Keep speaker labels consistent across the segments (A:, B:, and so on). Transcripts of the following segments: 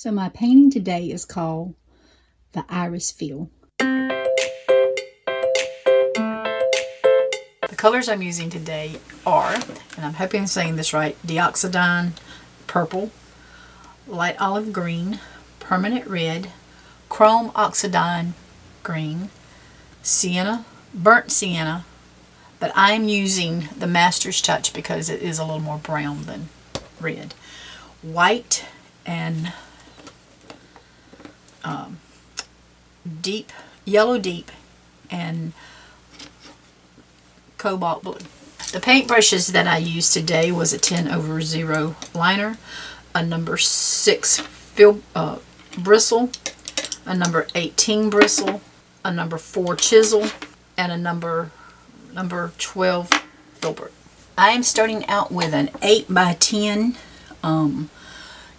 A: So my painting today is called The Iris Field. The colors I'm using today are, and I'm hoping I'm saying this right, Deoxidine Purple, Light Olive Green, Permanent Red, Chrome Oxide Green, Sienna, Burnt Sienna, but I'm using the Master's Touch because it is a little more brown than red, white, and deep, yellow deep, and Cobalt Blue. The paintbrushes that I used today was a 10/0 liner, a number 6 Bristle, a number 18 Bristle, a number 4 Chisel, and a number 12 Filbert. I am starting out with an 8x10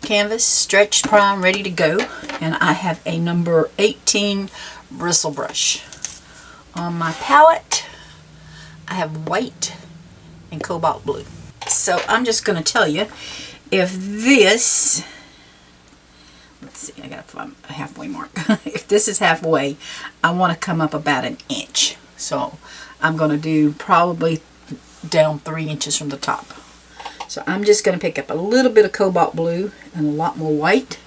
A: canvas, stretched prime, ready to go, and I have a number 18 bristle brush. On my palette, I have white and cobalt blue. So I'm just going to tell you, if this, let's see, I got to find a halfway mark. If this is halfway, I want to come up about an inch. So I'm going to do probably down 3 inches from the top. So I'm just going to pick up a little bit of cobalt blue and a lot more white,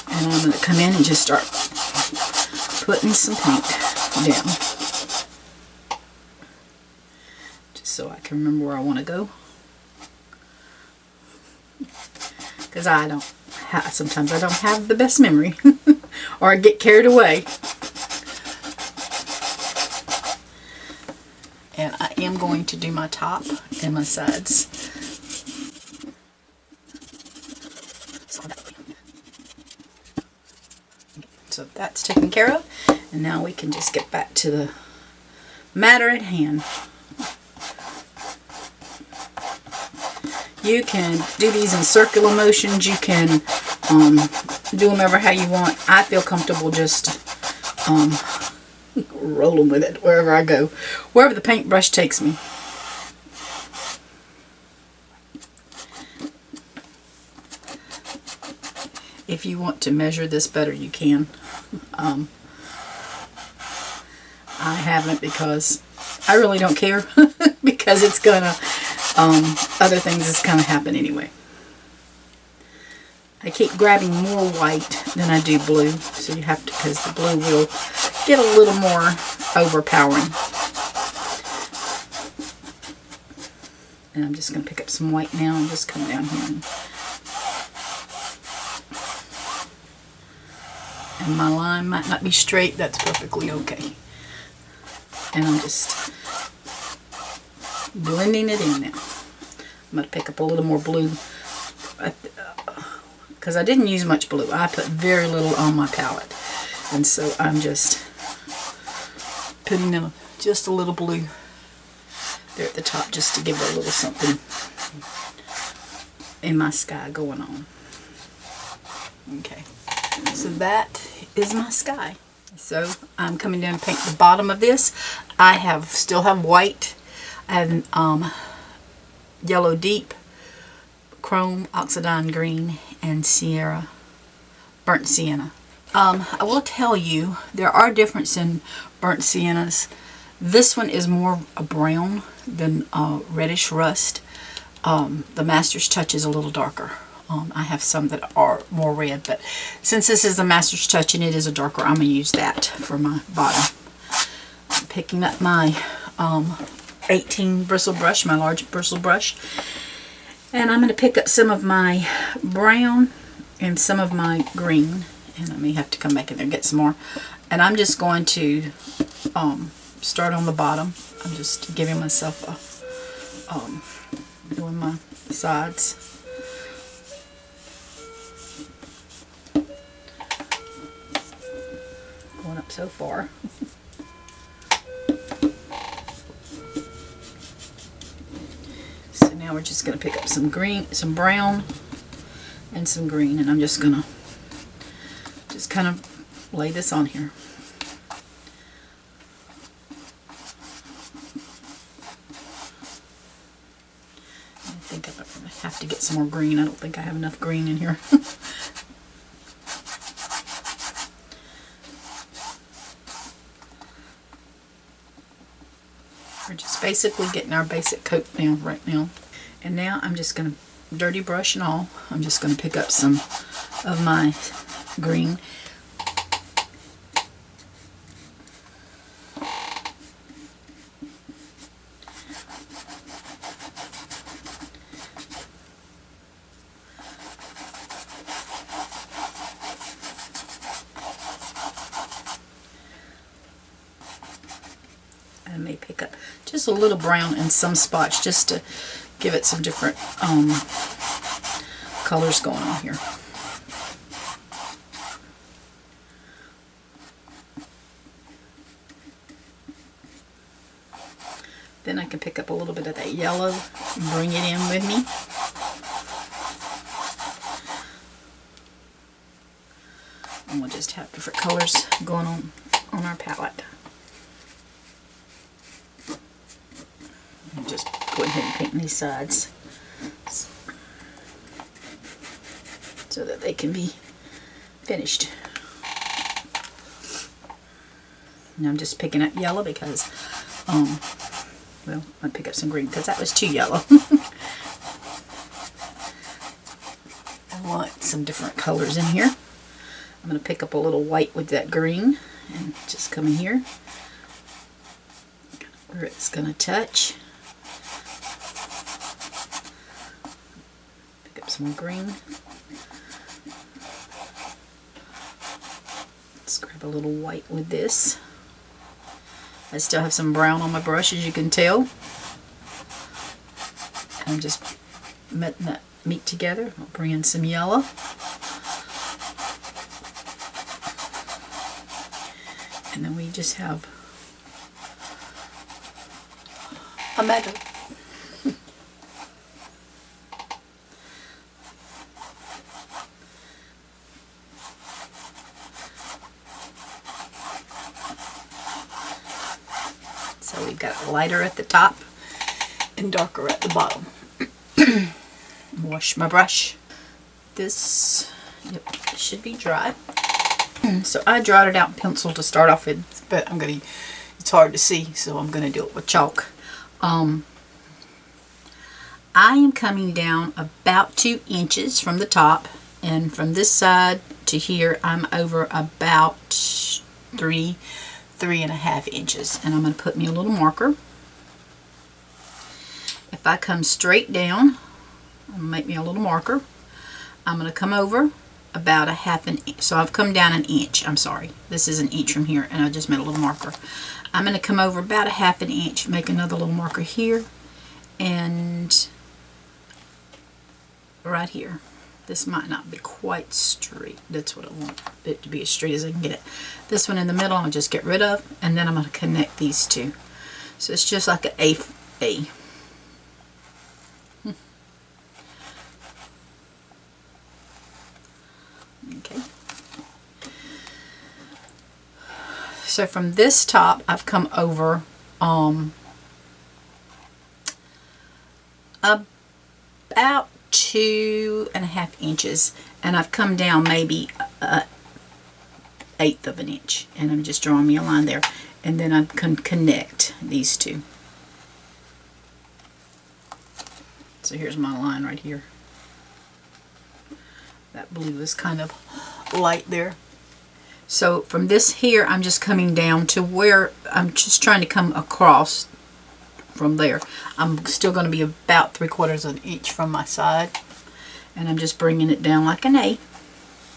A: and I'm going to come in and just start putting some paint down, just so I can remember where I want to go, because sometimes I don't have the best memory or I get carried away. And I am going to do my top and my sides. So that's taken care of, and now we can just get back to the matter at hand. You can do these in circular motions. You can do them ever how you want. I feel comfortable just rolling with it wherever I go, wherever the paintbrush takes me. If you want to measure this better, you can. I haven't, because I really don't care because it's gonna other things is gonna happen anyway. I keep grabbing more white than I do blue, so you have to, because the blue will get a little more overpowering. And I'm just gonna pick up some white now and just come down here and my line might not be straight. That's perfectly okay. And I'm just blending it in now. I'm going to pick up a little more blue, because I didn't use much blue. I put very little on my palette, and so I'm just putting in just a little blue there at the top, just to give it a little something in my sky going on. Okay, so that is my sky. So I'm coming down and paint the bottom of this. I still have white and yellow deep, chrome oxide green, and Sierra burnt sienna. I will tell you, there are differences in burnt siennas. This one is more a brown than reddish rust. The Master's Touch is a little darker. I have some that are more red, but since this is the Master's Touch and it is a darker, I'm going to use that for my bottom. I'm picking up my 18 bristle brush, my large bristle brush, and I'm going to pick up some of my brown and some of my green, and I may have to come back in there and get some more. And I'm just going to start on the bottom. I'm just giving myself a doing my sides. Going up so far. So now we're just going to pick up some green, some brown, and some green, and I'm just going to just kind of lay this on here. I think I have to get some more green. I don't think I have enough green in here. We're just basically getting our basic coat down right now. And now I'm just going to, dirty brush and all, I'm just going to pick up some of my green. I may pick up just a little brown in some spots just to give it some different colors going on here. Then I can pick up a little bit of that yellow and bring it in with me. And we'll just have different colors going on our palette. And just go ahead and paint these sides so that they can be finished. And I'm just picking up yellow because, well, I'll pick up some green because that was too yellow. I want some different colors in here. I'm going to pick up a little white with that green and just come in here where it's going to touch. Pick up some green. Let's grab a little white with this. I still have some brown on my brush, as you can tell. I'm just letting that meet together. I'll bring in some yellow. And then we just have a meadow. So we've got lighter at the top and darker at the bottom. Wash my brush. This, yep, should be dry. So I dried it out in pencil to start off with, but it's hard to see, so I'm going to do it with chalk. I am coming down about 2 inches from the top, and from this side to here I'm over about 3.5 inches, and I'm going to put me a little marker. If I come straight down, I'll make me a little marker. I'm going to come over about 1/2 inch. So I've come down 1 inch. I'm sorry. This is 1 inch from here, and I just made a little marker. I'm going to come over about 1/2 inch, make another little marker here, and right here. This might not be quite straight. That's what I want it to be, as straight as I can get it. This one in the middle I'm going to just get rid of, and then I'm going to connect these two. So it's just like an A. Okay. So from this top I've come over about 2.5 inches, and I've come down maybe 1/8 of an inch, and I'm just drawing me a line there, and then I can connect these two. So here's my line right here. That blue is kind of light there. So from this here, I'm just coming down to where I'm just trying to come across from there. I'm still going to be about 3/4 of an inch from my side, and I'm just bringing it down like an A.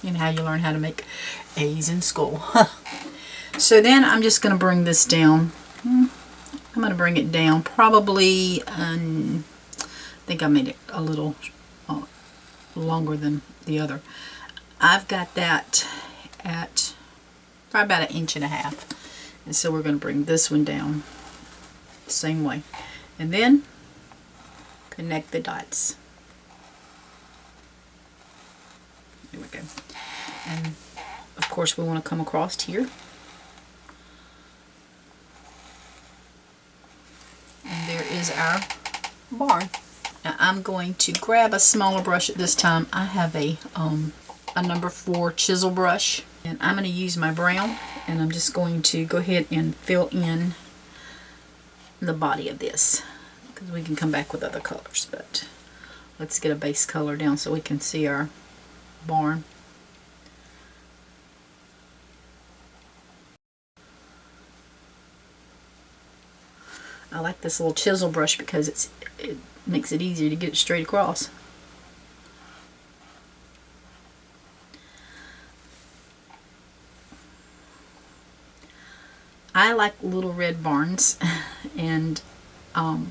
A: You know how you learn how to make A's in school. So then I'm just going to bring this down. I'm going to bring it down probably, I think I made it a little longer than the other. I've got that at probably about 1.5 inches, and so we're going to bring this one down the same way, and then connect the dots. There we go. And of course we want to come across here, and there is our barn. Now I'm going to grab a smaller brush at this time. I have a number 4 chisel brush, and I'm going to use my brown, and I'm just going to go ahead and fill in the body of this, because we can come back with other colors, but let's get a base color down so we can see our barn. I like this little chisel brush because it makes it easier to get it straight across. I like little red barns, and I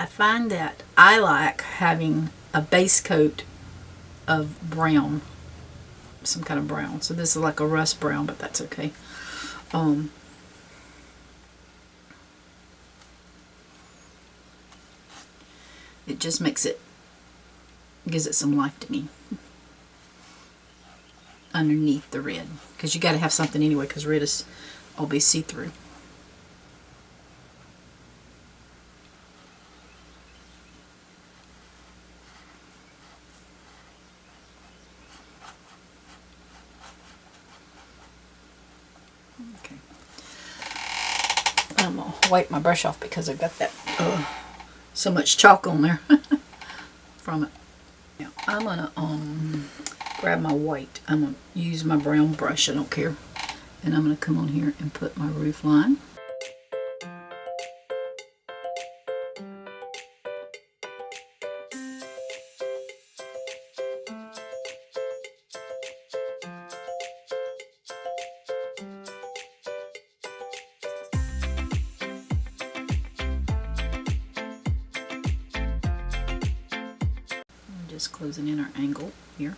A: find that I like having a base coat of brown, some kind of brown. So this is like a rust brown, but that's okay. It just makes it, gives it some life to me underneath the red, because you got to have something anyway, because red is always see-through. Okay, I'm gonna wipe my brush off because I've got that so much chalk on there from it. Now I'm gonna grab my white. I'm going to use my brown brush, I don't care. And I'm going to come on here and put my roof line. I'm just closing in our angle here.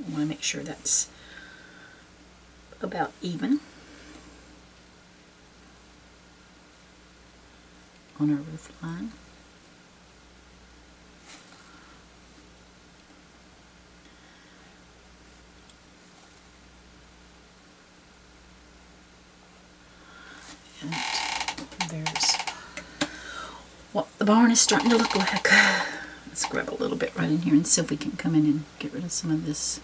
A: I want to make sure that's about even on our roof line. And there's what the barn is starting to look like. Let's grab a little bit right in here and see if we can come in and get rid of some of this.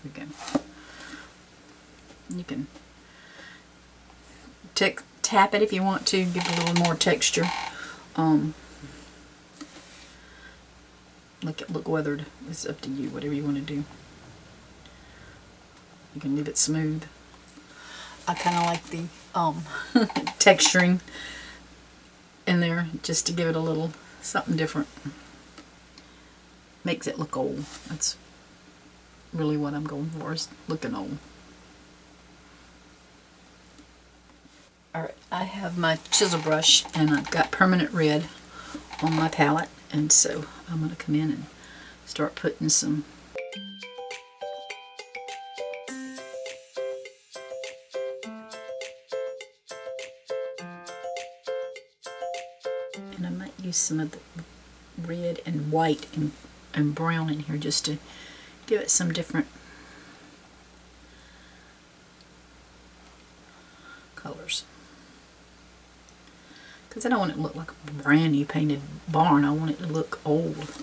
A: There we go. You can tap it if you want to, give it a little more texture. Make it look weathered. It's up to you, whatever you want to do. You can leave it smooth. I kind of like the texturing in there, just to give it a little something different. Makes it look old. That's really what I'm going for, is looking old. Alright, I have my chisel brush and I've got permanent red on my palette, and so I'm going to come in and start putting some and I might use some of the red and white and brown in here just to give it some different colors. Because I don't want it to look like a brand new painted barn. I want it to look old.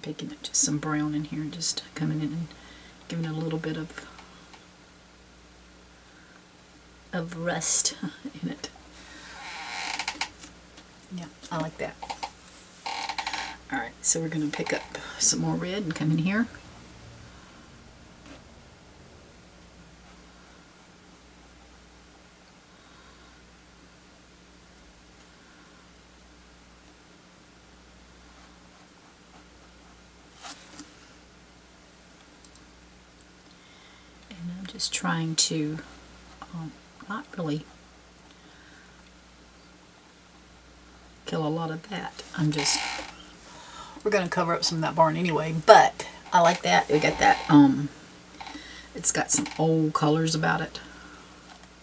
A: Picking up just some brown in here and just coming in and giving it a little bit of rust in it. Yeah, I like that. Alright, so we're going to pick up some more red and come in here. Just trying to not really kill a lot of that. We're going to cover up some of that barn anyway, but I like that. We got that, it's got some old colors about it.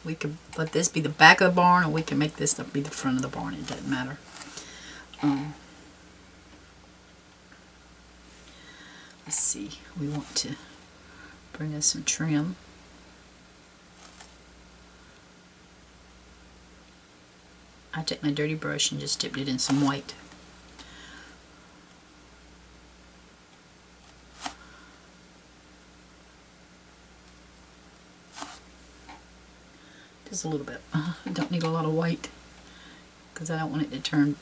A: We could let this be the back of the barn, or we can make this be the front of the barn. It doesn't matter. Let's see. We want to bring us some trim. I take my dirty brush and just dipped it in some white. Just a little bit. I don't need a lot of white because I don't want it to turn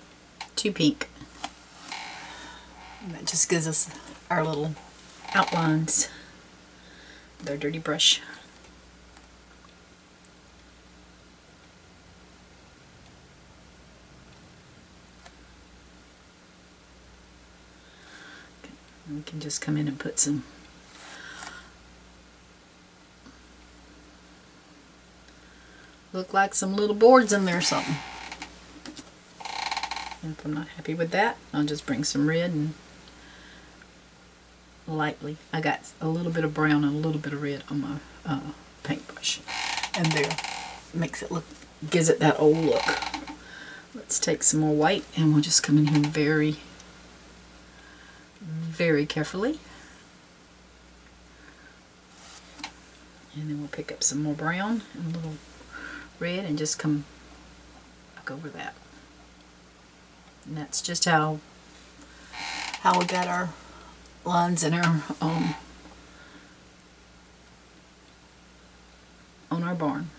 A: too pink. And that just gives us our little outlines with our dirty brush. We can just come in and put some look like some little boards in there or something. And if I'm not happy with that, I'll just bring some red and lightly. I got a little bit of brown and a little bit of red on my paintbrush. And there, makes it look, gives it that old look. Let's take some more white and we'll just come in here very, very carefully. And then we'll pick up some more brown and a little red and just come back over that. And that's just how we got our lines in our on our barn.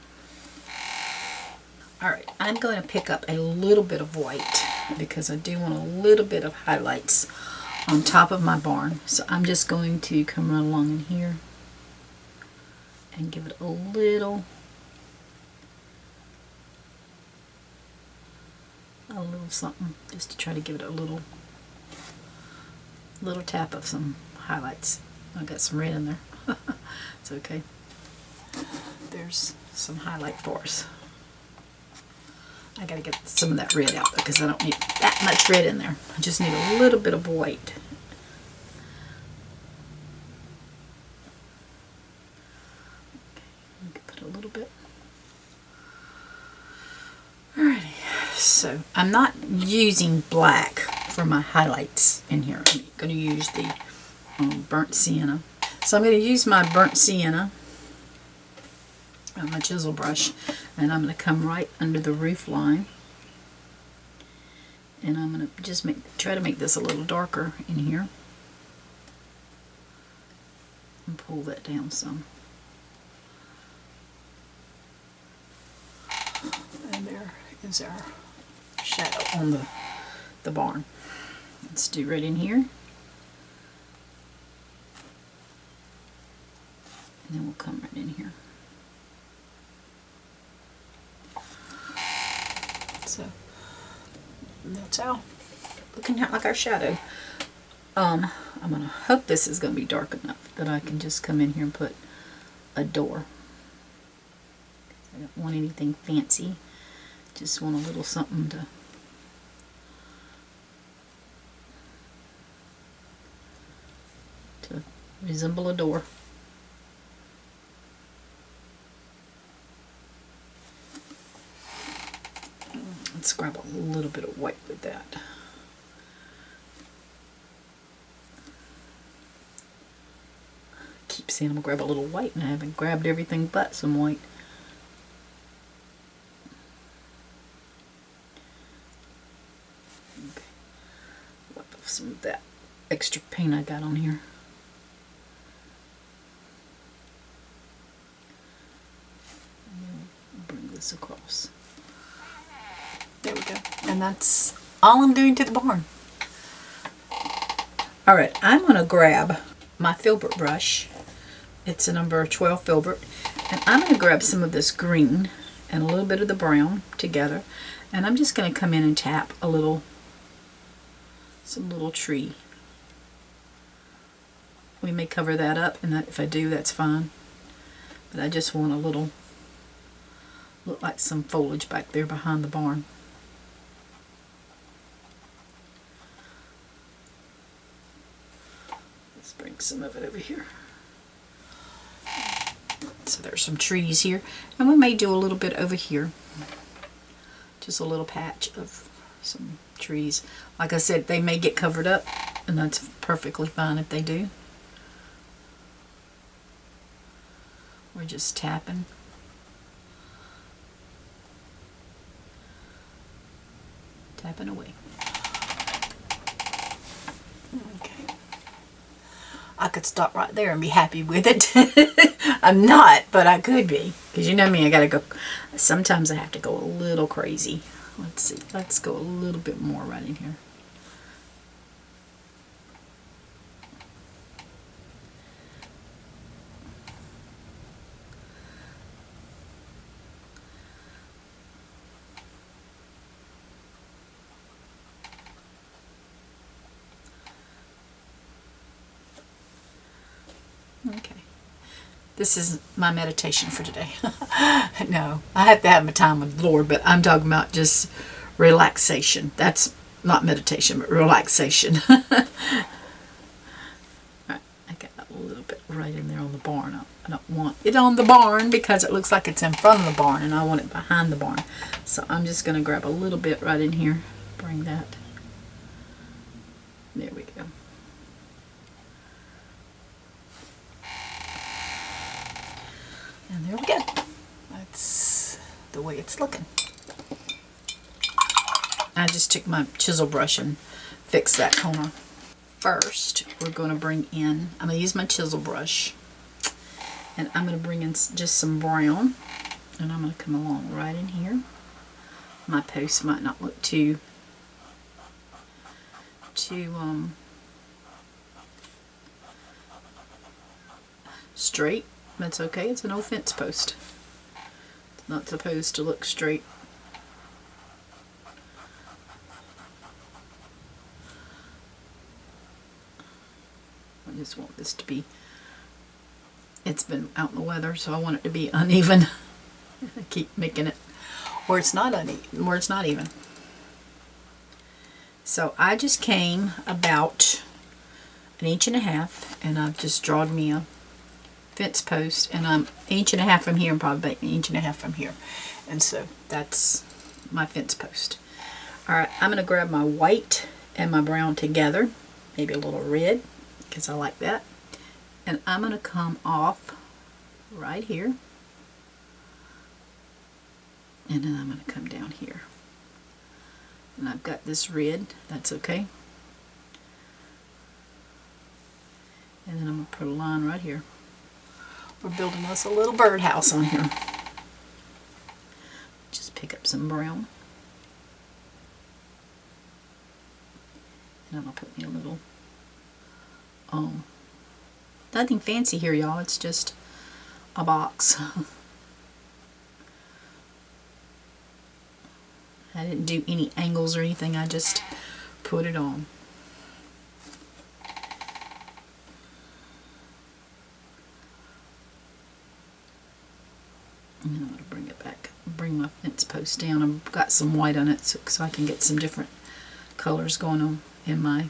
A: Alright, I'm going to pick up a little bit of white because I do want a little bit of highlights on top of my barn. So I'm just going to come right along in here and give it a little something, just to try to give it a little tap of some highlights. I got some red in there. It's okay. There's some highlight for us. I gotta get some of that red out because I don't need that much red in there. I just need a little bit of white. Okay, we can put a little bit. Alrighty. So I'm not using black for my highlights in here. I'm going to use the burnt sienna. So I'm going to use my burnt sienna on my chisel brush, and I'm going to come right under the roof line, and I'm going to just try to make this a little darker in here and pull that down some. And there is our shadow on the barn. Let's do right in here. And then we'll come right in here. So that's how looking out like our shadow. I'm gonna hope this is gonna be dark enough that I can just come in here and put a door. I don't want anything fancy. Just want a little something to resemble a door. Let's grab a little bit of white with that. Keep saying I'm gonna grab a little white, and I haven't grabbed everything but some white. Okay. Wipe off some of that extra paint I got on here. Bring this across. There we go. And that's all I'm doing to the barn. Alright, I'm going to grab my Filbert brush. It's a number 12 Filbert. And I'm going to grab some of this green and a little bit of the brown together. And I'm just going to come in and tap some little tree. We may cover that up, and that, if I do, that's fine. But I just want a little, look like some foliage back there behind the barn. Let's bring some of it over here. So there's some trees here, and we may do a little bit over here. Just a little patch of some trees. Like I said, they may get covered up, and that's perfectly fine if they do. We're just tapping. Tapping away. Okay. I could stop right there and be happy with it. I'm not, but I could be. Because you know me, I gotta go. Sometimes I have to go a little crazy. Let's see. Let's go a little bit more right in here. Okay. This is my meditation for today. No, I have to have my time with the Lord, but I'm talking about just relaxation. That's not meditation, but relaxation. Right, I got a little bit right in there on the barn. I don't want it on the barn because it looks like it's in front of the barn, and I want it behind the barn. So I'm just going to grab a little bit right in here. Bring that. There we go. And there we go. That's the way it's looking. I just took my chisel brush and fixed that corner. First, we're going to bring in, I'm going to use my chisel brush, and I'm going to bring in just some brown, and I'm going to come along right in here. My post might not look too straight. That's okay, it's an old fence post. It's not supposed to look straight. I just want this to be, it's been out in the weather, so I want it to be uneven. I keep making it where it's not uneven, where it's not even. So I just came about 1.5 inches, and I've just drawn me a fence post, and I'm 1.5 inches from here and probably about 1.5 inches from here, and so that's my fence post. Alright, I'm going to grab my white and my brown together, maybe a little red because I like that, and I'm going to come off right here, and then I'm going to come down here, and I've got this red, that's okay, and then I'm going to put a line right here. We're building us a little birdhouse on here. Just pick up some brown. And I'm going to put me a little, nothing fancy here, y'all. It's just a box. I didn't do any angles or anything. I just put it on. And I'm going to bring it back, bring my fence post down. I've got some white on it so I can get some different colors going on in my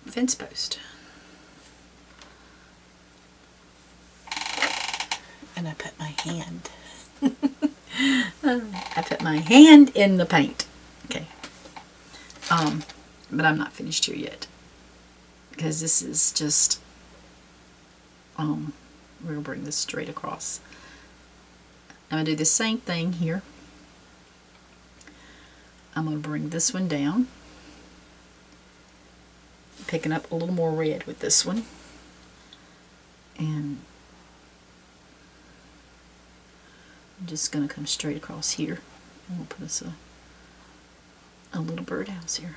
A: fence post. And I put my hand. I put my hand in the paint. Okay. But I'm not finished here yet. Because this is just, we're going to bring this straight across. I'm going to do the same thing here. I'm going to bring this one down. Picking up a little more red with this one. And I'm just going to come straight across here. And we'll put us a little birdhouse here.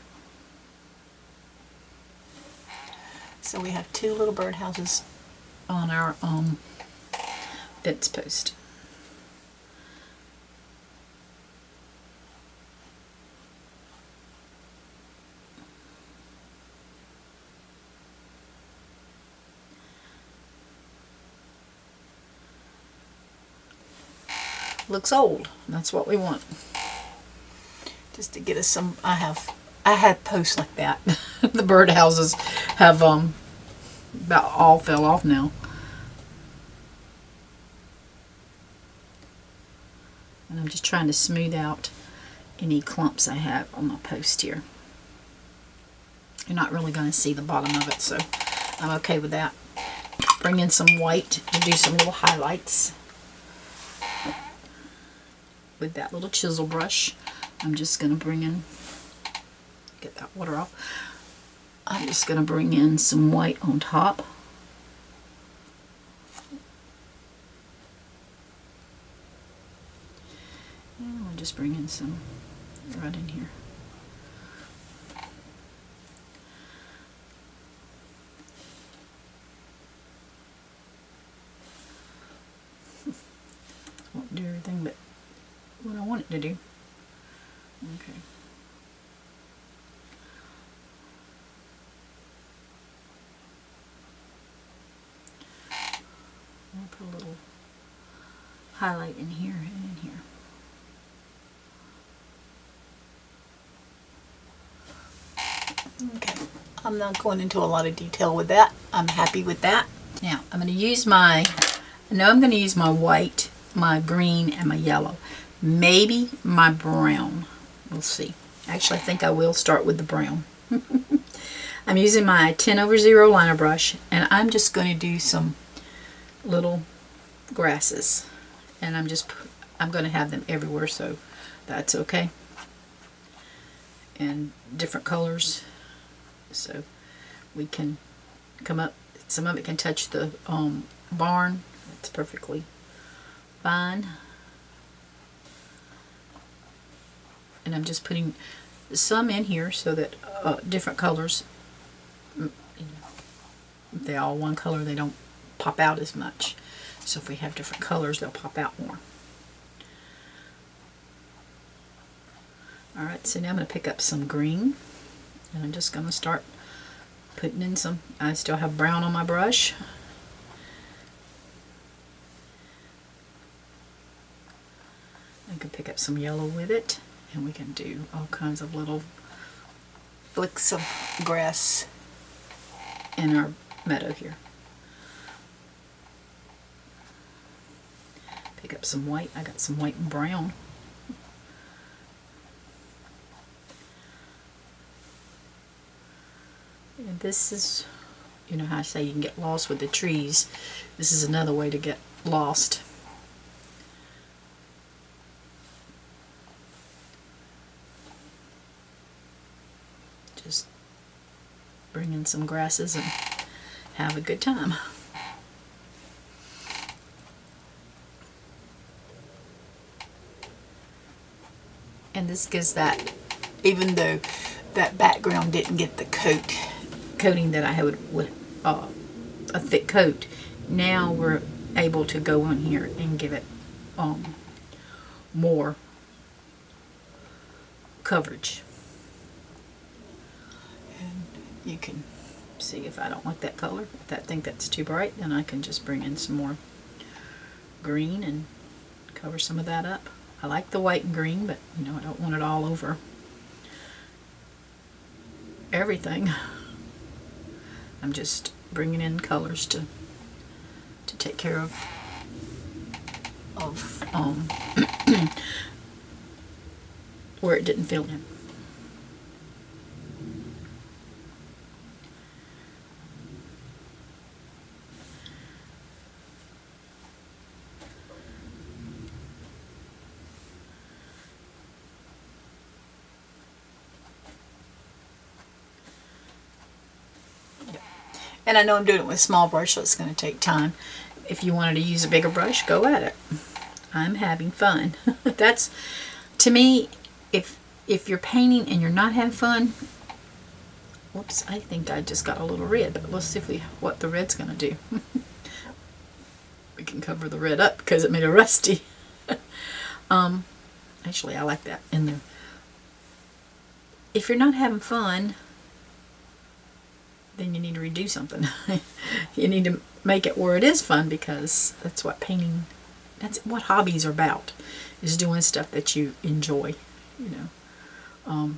A: So we have 2 little birdhouses on our fence post. looks old. That's what we want. Just to get us some, I had posts like that. The birdhouses have about all fell off now. And I'm just trying to smooth out any clumps I have on my post here. You're not really going to see the bottom of it, so I'm okay with that. Bring in some white and do some little highlights. With that little chisel brush, I'm just going to bring in, get that water off. I'm just going to bring in some white on top. And I'll just bring in some right in here. Won't do everything but what I want it to do. Okay. I'll put a little highlight in here and in here. Okay, I'm not going into a lot of detail with that. I'm happy with that. Now, I'm going to use my, I know I'm going to use my white, my green, and my yellow. Maybe my brown. We'll see. Actually, I think I will start with the brown. I'm using my 10/0 liner brush, and I'm just going to do some little grasses. And I'm going to have them everywhere, so that's okay. And different colors, so we can come up. Some of it can touch the barn. That's perfectly fine. And I'm just putting some in here so that different colors, you know, if they're all one color, they don't pop out as much. So if we have different colors, they'll pop out more. Alright, so now I'm going to pick up some green, and I'm just going to start putting in some. I still have brown on my brush. I can pick up some yellow with it, and we can do all kinds of little flicks of grass in our meadow here. Pick up some white. I got some white and brown. And this is, you know how I say you can get lost with the trees. This is another way to get lost. Just bring in some grasses and have a good time. And this gives that, even though that background didn't get the coating that I had with a thick coat, now we're able to go on here and give it more coverage. And you can see if I don't like that color, if I think that's too bright, then I can just bring in some more green and cover some of that up. I like the white and green, but you know, I don't want it all over everything. I'm just bringing in colors to take care of where it didn't fill in. And I know I'm doing it with a small brush, so it's going to take time. If you wanted to use a bigger brush, go at it. I'm having fun. That's, to me, if you're painting and you're not having fun, whoops, I think I just got a little red, but let's see what the red's going to do. We can cover the red up because it made it rusty. Actually, I like that in there. If you're not having fun, then you need to redo something. You need to make it where it is fun, because that's what painting That's what hobbies are about, is doing stuff that you enjoy, you know.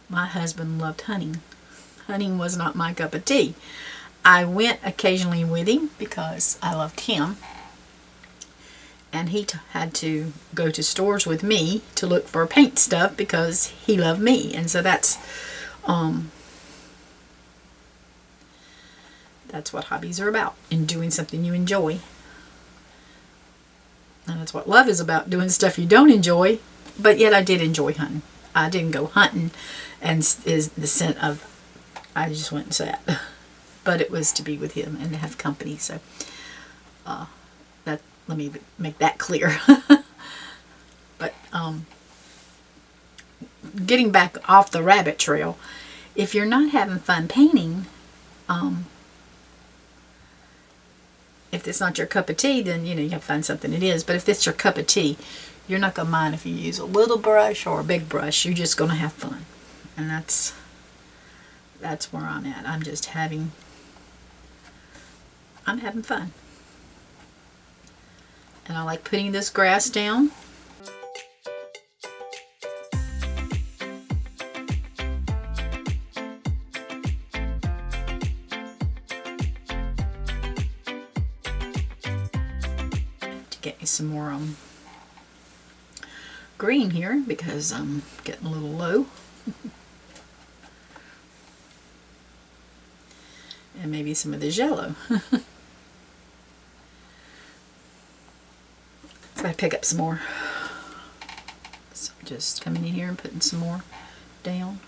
A: My husband loved hunting. Hunting was not my cup of tea. I went occasionally with him because I loved him. And he had to go to stores with me to look for paint stuff because he loved me. And so that's what hobbies are about, and doing something you enjoy. And that's what love is about, doing stuff you don't enjoy. But yet I did enjoy hunting. I didn't go hunting and is the sense of, I just went and sat. But it was to be with him and to have company. So let me make that clear. But getting back off the rabbit trail, if you're not having fun painting, if it's not your cup of tea, then you have to find something it is. But if it's your cup of tea, you're not going to mind if you use a little brush or a big brush. You're just going to have fun. And that's where I'm at. I'm having fun. And I like putting this grass down. To get me some more green here because I'm getting a little low. And maybe some of this yellow. So I pick up some more. So just coming in here and putting some more down.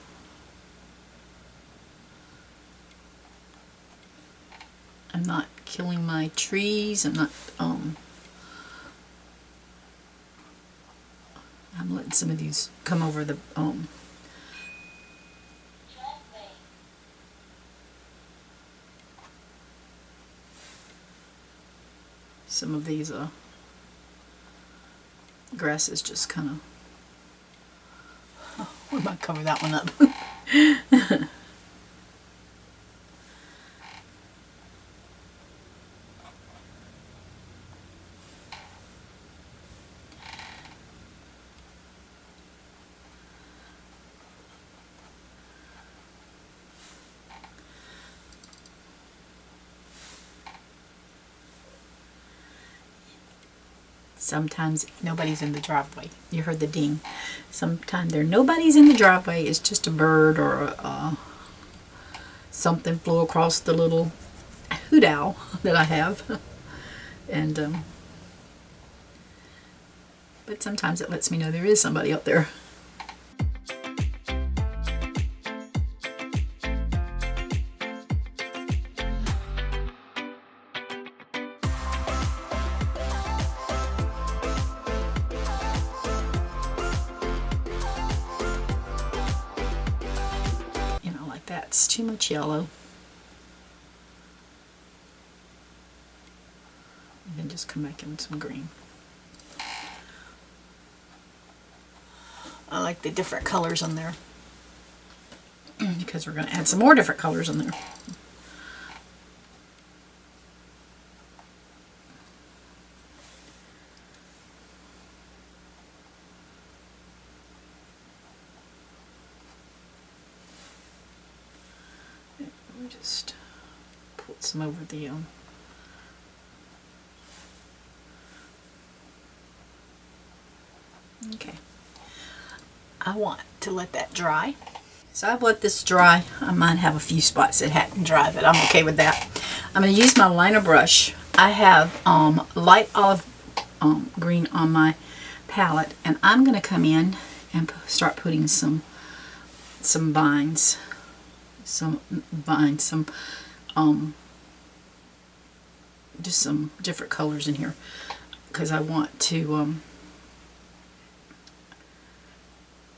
A: I'm not killing my trees. I'm not I'm letting some of these come over the some of these grasses just kind of, we might cover that one up. Sometimes nobody's in the driveway. You heard the ding. Sometimes nobody's in the driveway. It's just a bird or something flew across the little hoot owl that I have. And but sometimes it lets me know there is somebody out there. That's too much yellow. And then just come back in with some green. I like the different colors on there because we're going to add some more different colors on there. Just put some over the okay. I want to let that dry. So I've let this dry. I might have a few spots that hadn't dried, but I'm okay with that. I'm going to use my liner brush. I have light olive green on my palette, and I'm going to come in and start putting some vines. Just some different colors in here because I want to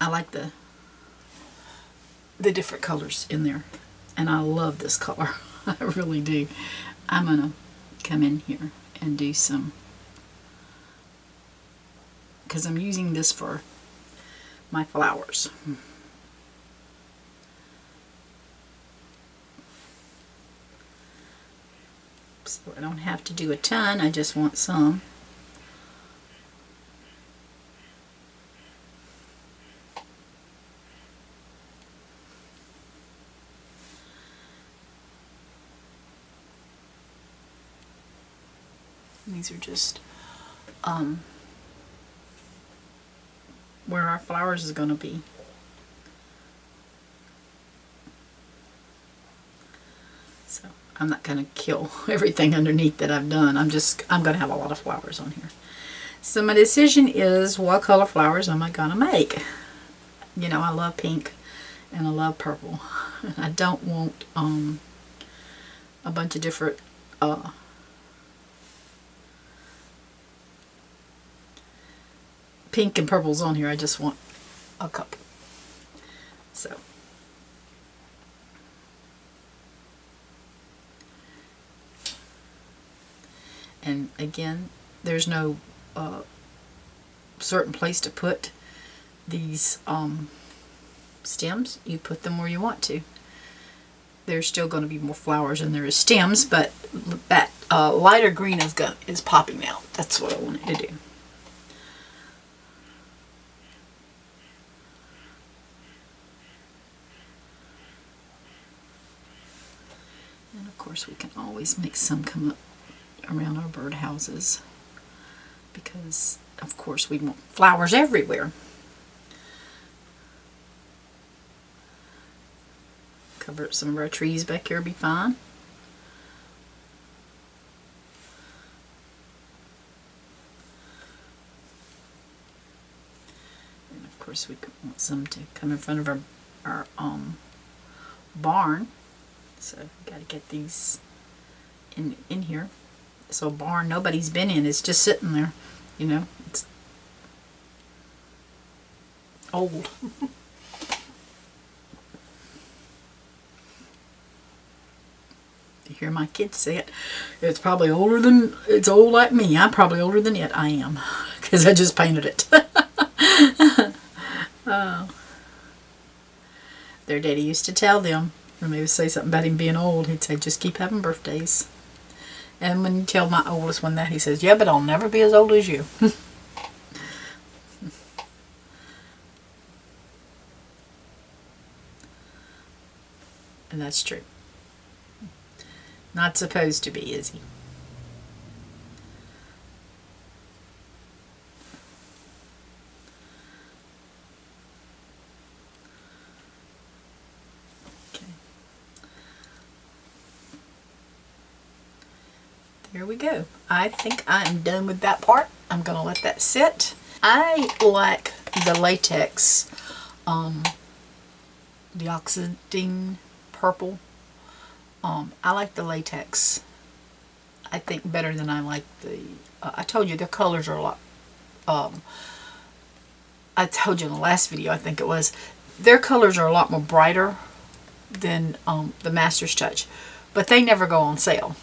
A: I like the different colors in there, and I love this color. I really do. I'm gonna come in here and do some, because I'm using this for my flowers. So I don't have to do a ton, I just want some. These are just where our flowers is going to be. So I'm not going to kill everything underneath that I've done. I'm going to have a lot of flowers on here. So my decision is, what color flowers am I going to make? You know, I love pink and I love purple. I don't want a bunch of different pink and purples on here. I just want a couple. So and again, there's no certain place to put these stems. You put them where you want to. There's still going to be more flowers than there is stems, but that lighter green is popping out. That's what I wanted to do. And of course we can always make some come up around our birdhouses, because of course we want flowers everywhere. Cover up some of our trees back here, be fine. And of course we want some to come in front of our barn. So we got to get these in here. So barn nobody's been in, it's just sitting there, you know, it's old. You hear my kids say it, it's probably older than, it's old like me. I'm probably older than it. I am, because I just painted it. Oh. Their daddy used to tell them, when they would say something about him being old, he'd say, just keep having birthdays. And when you tell my oldest one that, he says, yeah, but I'll never be as old as you. And that's true. Not supposed to be, is he? Okay. There we go. I think I'm done with that part. I'm going to let that sit. I like the latex, the Oxide purple. I like the latex, I think, better than I like the, I told you their colors are a lot, I told you in the last video, I think it was, their colors are a lot more brighter than the Master's Touch, but they never go on sale.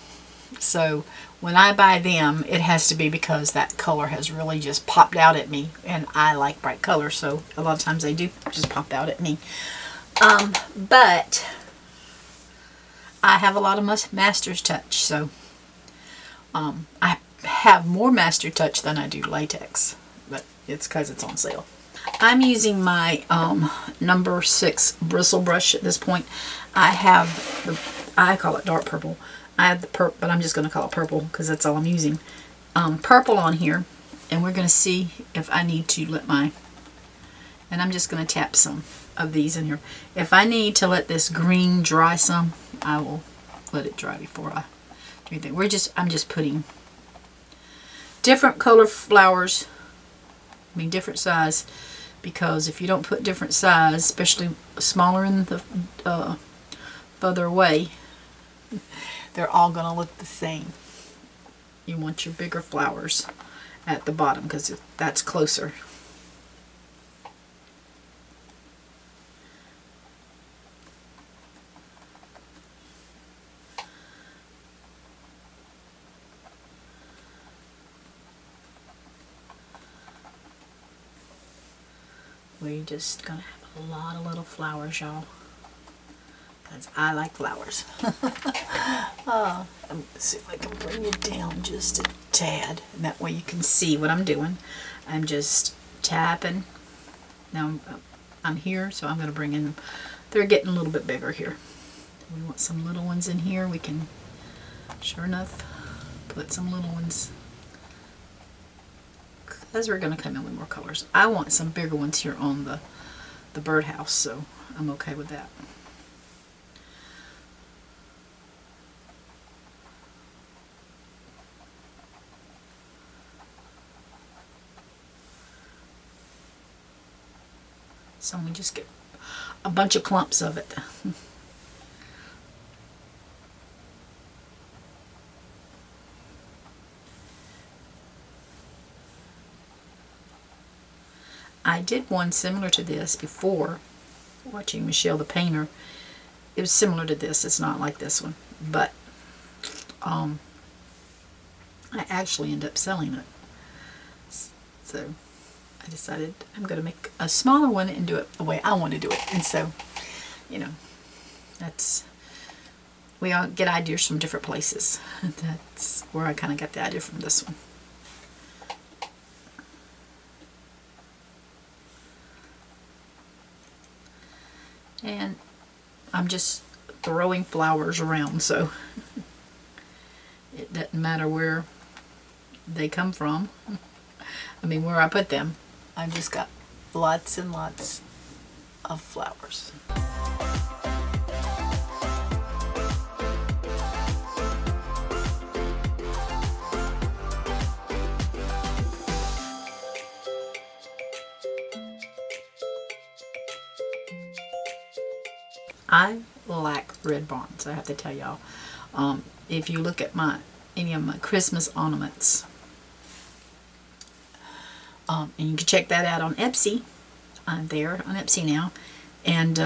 A: So when I buy them, it has to be because that color has really just popped out at me, and I like bright colors, so a lot of times they do just pop out at me. But I have a lot of Master's Touch, so I have more Master Touch than I do latex, but it's because it's on sale. I'm using my number 6 bristle brush at this point. I have I call it dark purple. I have the purple, but I'm just going to call it purple because that's all I'm using. Purple on here, and we're going to see if I need to let my, and I'm just going to tap some of these in here. If I need to let this green dry some, I will let it dry before I do anything. I'm just putting different color flowers, I mean different size, because if you don't put different size, especially smaller in the further away, they're all going to look the same. You want your bigger flowers at the bottom because that's closer. We're just going to have a lot of little flowers, y'all. because I like flowers. Let's see if I can bring it down just a tad, and that way you can see what I'm doing. I'm just tapping. Now I'm here, so I'm going to bring in, they're getting a little bit bigger here. We want some little ones in here. We can, sure enough, put some little ones, because we're going to come in with more colors. I want some bigger ones here on the birdhouse, so I'm okay with that. So we just get a bunch of clumps of it. I did one similar to this before, watching Michelle the painter. It was similar to this. It's not like this one, but I actually ended up selling it. So I decided I'm going to make a smaller one and do it the way I want to do it. And so, you know, we all get ideas from different places. That's where I kind of got the idea from this one. And I'm just throwing flowers around, so it doesn't matter where they come from. I mean, where I put them. I've just got lots and lots of flowers. I like red barns, I have to tell y'all. If you look at any of my Christmas ornaments, and you can check that out on Etsy. I'm there on Etsy now. And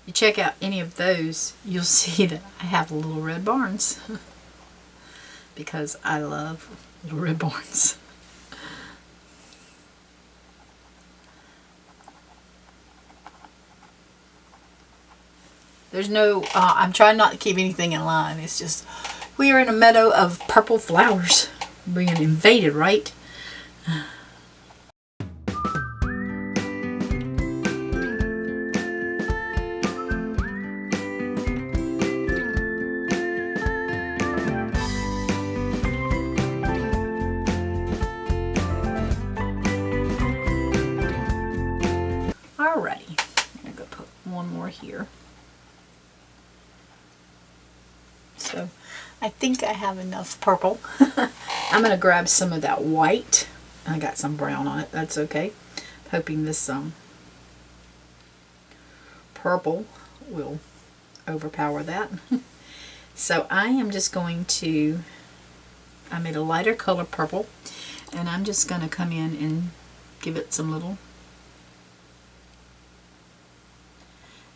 A: you check out any of those, you'll see that I have little red barns. Because I love little red barns. There's no, I'm trying not to keep anything in line. It's just, we are in a meadow of purple flowers. We're being invaded, right? Alrighty, I'm going to put one more here. So I think I have enough purple. I'm going to grab some of that white. I got some brown on it. That's okay. Hoping this purple will overpower that. So I am just going to, I made a lighter color purple, and I'm just going to come in and give it some little,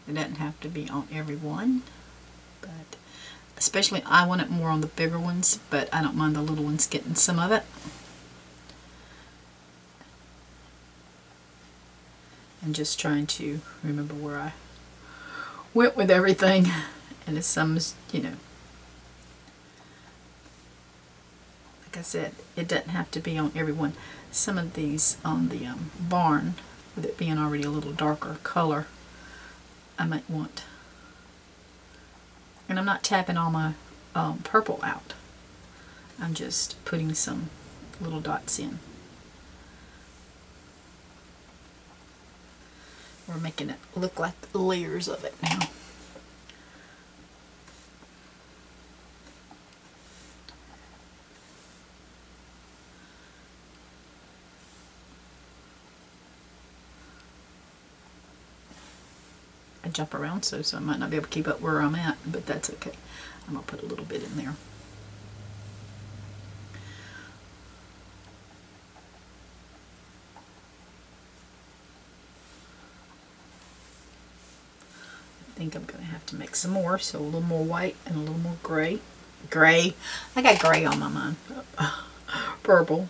A: it doesn't have to be on every one, but especially I want it more on the bigger ones, but I don't mind the little ones getting some of it. And just trying to remember where I went with everything. And it's some, you know, like I said, it doesn't have to be on every one. Some of these on the barn, with it being already a little darker color, I might want. And I'm not tapping all my purple out. I'm just putting some little dots in. We're making it look like layers of it now. I jump around so I might not be able to keep up where I'm at, but that's okay. I'm going to put a little bit in there. I think I'm going to have to make some more, so a little more white and a little more gray. Gray. I got gray on my mind. Purple.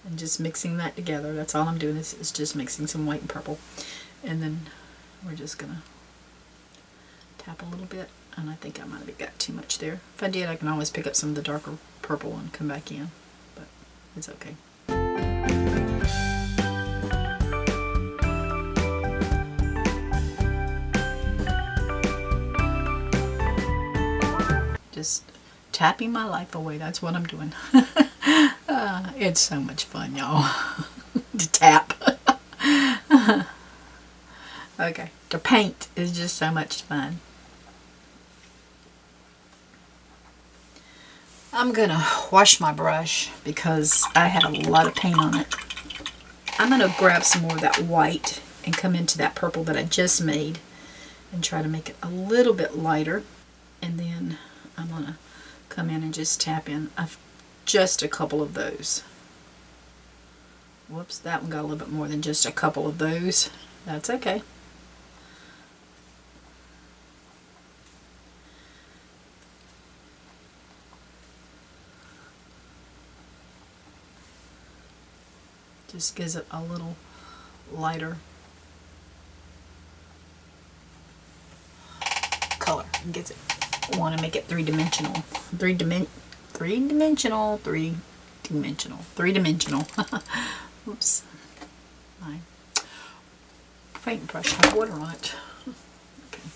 A: And just mixing that together. That's all I'm doing is just mixing some white and purple. And then we're just gonna tap a little bit, and I think I might have got too much there. If I did, I can always pick up some of the darker purple and come back in, but it's okay. Just tapping my life away, that's what I'm doing. It's so much fun, y'all, to tap. Okay, to paint is just so much fun. I'm gonna wash my brush because I had a lot of paint on it. I'm gonna grab some more of that white and come into that purple that I just made and try to make it a little bit lighter, and then I'm gonna come in and just tap in just a couple of those. Whoops, that one got a little bit more than just a couple of those. That's okay. Just gives it a little lighter color. Gets it. Want to make it three-dimensional. Three-dimensional. Oops. My paintbrush has water on it. Okay.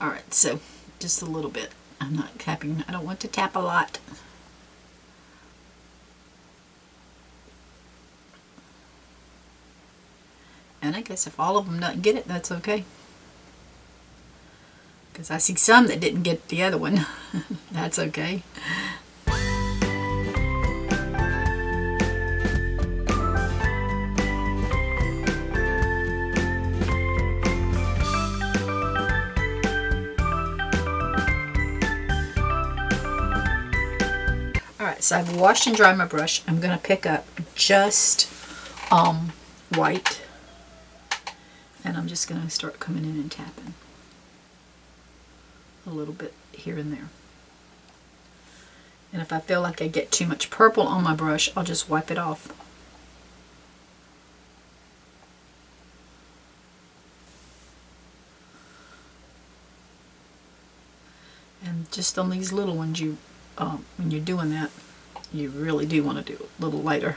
A: Alright, so just a little bit. I'm not tapping. I don't want to tap a lot. And I guess if all of them don't get it, that's okay. Because I see some that didn't get the other one. That's okay. Alright, so I've washed and dried my brush. I'm going to pick up just white. And I'm just going to start coming in and tapping a little bit here and there. And if I feel like I get too much purple on my brush, I'll just wipe it off. And just on these little ones, when you're doing that, you really do want to do it a little lighter.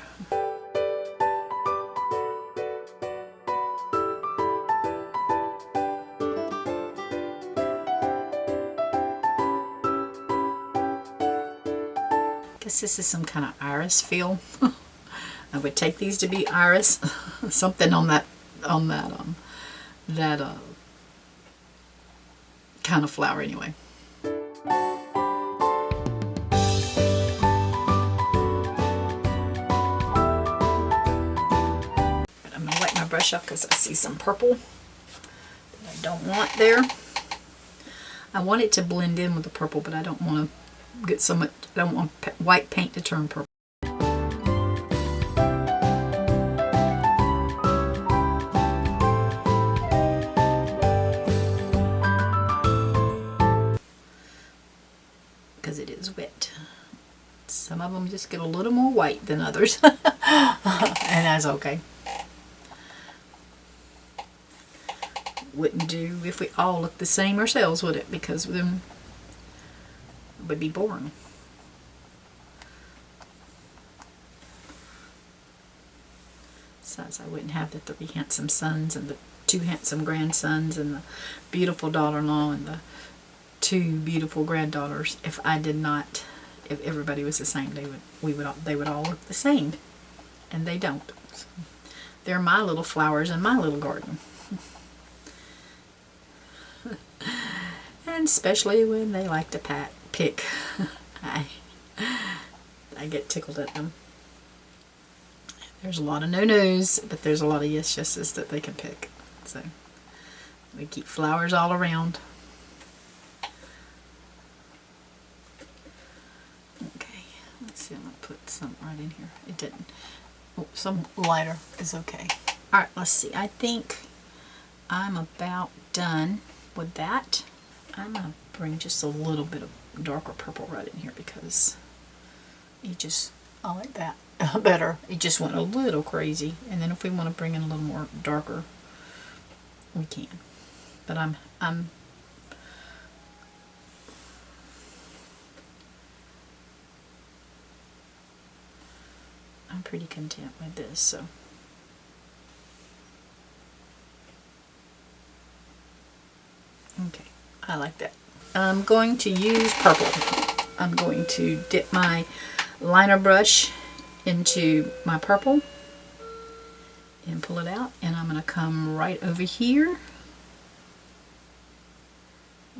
A: This is some kind of iris feel. I would take these to be iris, something on that kind of flower anyway. But I'm gonna wipe my brush off because I see some purple that I don't want there. I want it to blend in with the purple, but I don't want to get so much. I don't want white paint to turn purple. Because it is wet. Some of them just get a little more white than others. And that's okay. Wouldn't do if we all looked the same ourselves, would it? Because then it would be boring. Besides, I wouldn't have the 3 handsome sons and the 2 handsome grandsons and the beautiful daughter-in-law and the 2 beautiful granddaughters if everybody was the same. They would all look the same, and they don't. So they're my little flowers in my little garden. And especially when they like to pick. I get tickled at them. There's a lot of no-nos, but there's a lot of yes-yeses that they can pick. So we keep flowers all around. Okay, let's see. I'm going to put some right in here. It didn't. Oh, some lighter is okay. Alright, let's see. I think I'm about done with that. I'm going to bring just a little bit of darker purple right in here because I like that better. It just went a little crazy. And then if we want to bring in a little more darker, we can. but I'm pretty content with this. So okay, I like that. I'm going to use purple. I'm going to dip my liner brush into my purple and pull it out, and I'm going to come right over here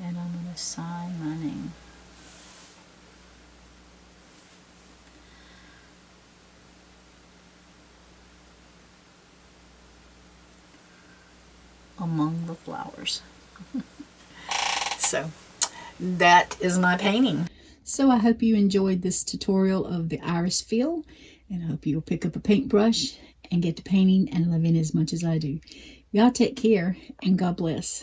A: and I'm going to sign my name. Among the flowers. So that is my painting. So I hope you enjoyed this tutorial of the iris fill, and I hope you'll pick up a paintbrush and get to painting and loving as much as I do. Y'all take care, and God bless.